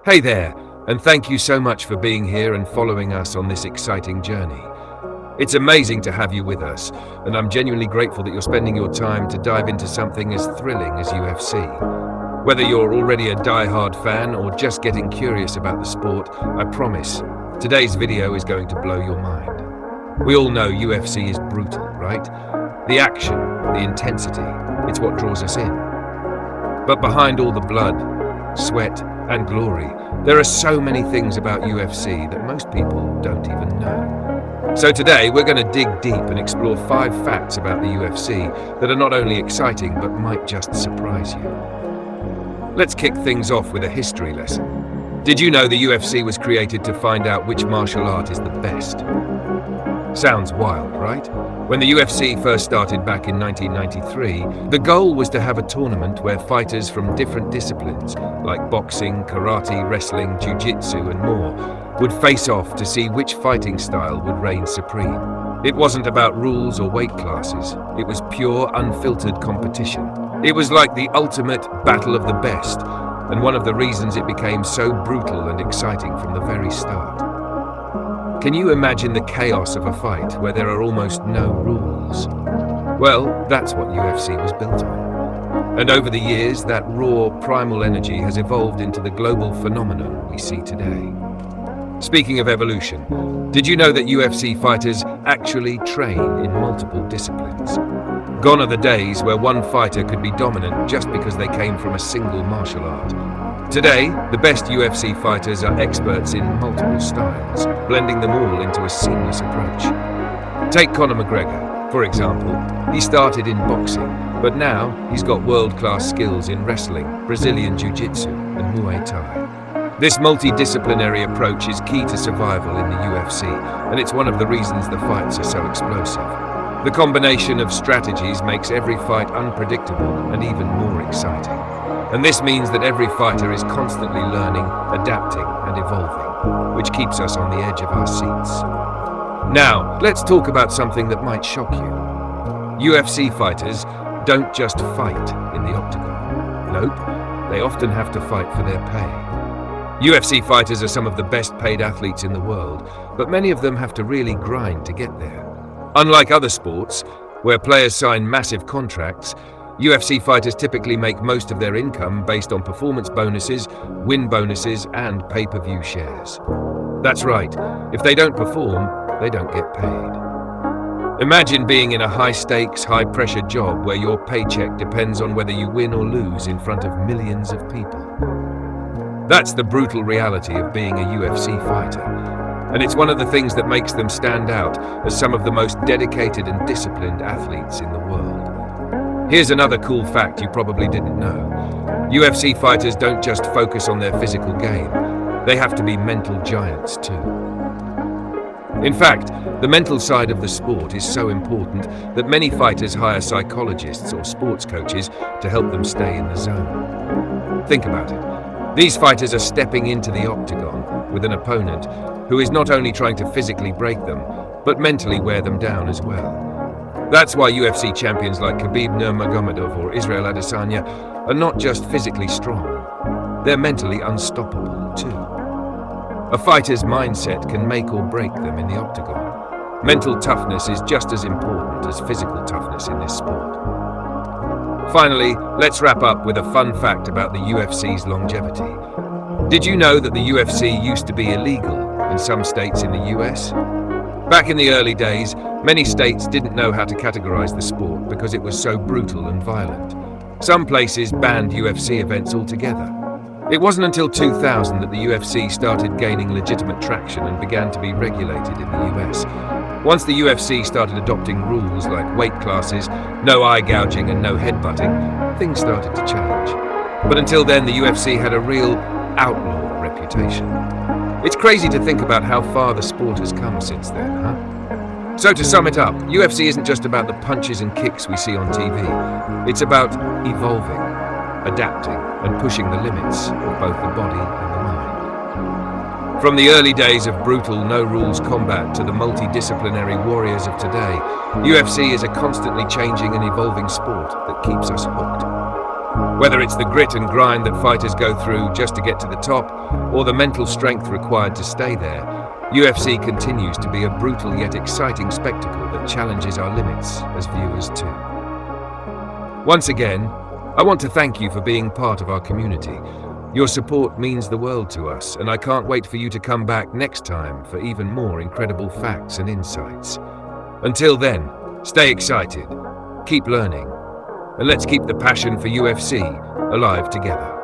Hey there, and thank you so much for being here and following us on this exciting journey. It's amazing to have you with us, and I'm genuinely grateful that you're spending your time to dive into something as thrilling as UFC. Whether you're already a die-hard fan or just getting curious about the sport, I promise, today's video is going to blow your mind. We all know UFC is brutal, right? The action, the intensity, it's what draws us in. But behind all the blood, sweat, and glory, there are so many things about UFC that most people don't even know. So today we're going to dig deep and explore 5 facts about the UFC that are not only exciting but might just surprise you. Let's kick things off with a history lesson. Did you know the UFC was created to find out which martial art is the best? Sounds wild, right? When the UFC first started back in 1993, the goal was to have a tournament where fighters from different disciplines, like boxing, karate, wrestling, jiu-jitsu, and more, would face off to see which fighting style would reign supreme. It wasn't about rules or weight classes. It was pure, unfiltered competition. It was like the ultimate battle of the best, and one of the reasons it became so brutal and exciting from the very start. Can you imagine the chaos of a fight where there are almost no rules? Well, that's what UFC was built on. And over the years, that raw, primal energy has evolved into the global phenomenon we see today. Speaking of evolution, did you know that UFC fighters actually train in multiple disciplines? Gone are the days where one fighter could be dominant just because they came from a single martial art. Today, the best UFC fighters are experts in multiple styles, blending them all into a seamless approach. Take Conor McGregor, for example. He started in boxing, but now he's got world-class skills in wrestling, Brazilian Jiu-Jitsu, and Muay Thai. This multidisciplinary approach is key to survival in the UFC, and it's one of the reasons the fights are so explosive. The combination of strategies makes every fight unpredictable and even more exciting. And this means that every fighter is constantly learning, adapting, and evolving, which keeps us on the edge of our seats. Now, let's talk about something that might shock you. UFC fighters don't just fight in the octagon. Nope, they often have to fight for their pay. UFC fighters are some of the best paid athletes in the world, but many of them have to really grind to get there. Unlike other sports, where players sign massive contracts, UFC fighters typically make most of their income based on performance bonuses, win bonuses, and pay-per-view shares. That's right, if they don't perform, they don't get paid. Imagine being in a high-stakes, high-pressure job where your paycheck depends on whether you win or lose in front of millions of people. That's the brutal reality of being a UFC fighter, and it's one of the things that makes them stand out as some of the most dedicated and disciplined athletes in the world. Here's another cool fact you probably didn't know. UFC fighters don't just focus on their physical game, they have to be mental giants too. In fact, the mental side of the sport is so important that many fighters hire psychologists or sports coaches to help them stay in the zone. Think about it. These fighters are stepping into the octagon with an opponent who is not only trying to physically break them, but mentally wear them down as well. That's why UFC champions like Khabib Nurmagomedov or Israel Adesanya are not just physically strong, they're mentally unstoppable too. A fighter's mindset can make or break them in the octagon. Mental toughness is just as important as physical toughness in this sport. Finally, let's wrap up with a fun fact about the UFC's longevity. Did you know that the UFC used to be illegal in some states in the US? Back in the early days, many states didn't know how to categorize the sport because it was so brutal and violent. Some places banned UFC events altogether. It wasn't until 2000 that the UFC started gaining legitimate traction and began to be regulated in the US. Once the UFC started adopting rules like weight classes, no eye gouging and no headbutting, things started to change. But until then, the UFC had a real outlaw reputation. It's crazy to think about how far the sport has come since then, huh? So to sum it up, UFC isn't just about the punches and kicks we see on TV. It's about evolving, adapting, and pushing the limits of both the body and the mind. From the early days of brutal, no-rules combat to the multidisciplinary warriors of today, UFC is a constantly changing and evolving sport that keeps us hooked. Whether it's the grit and grind that fighters go through just to get to the top, or the mental strength required to stay there, UFC continues to be a brutal yet exciting spectacle that challenges our limits as viewers too. Once again, I want to thank you for being part of our community. Your support means the world to us, and I can't wait for you to come back next time for even more incredible facts and insights. Until then, stay excited, keep learning, and let's keep the passion for UFC alive together.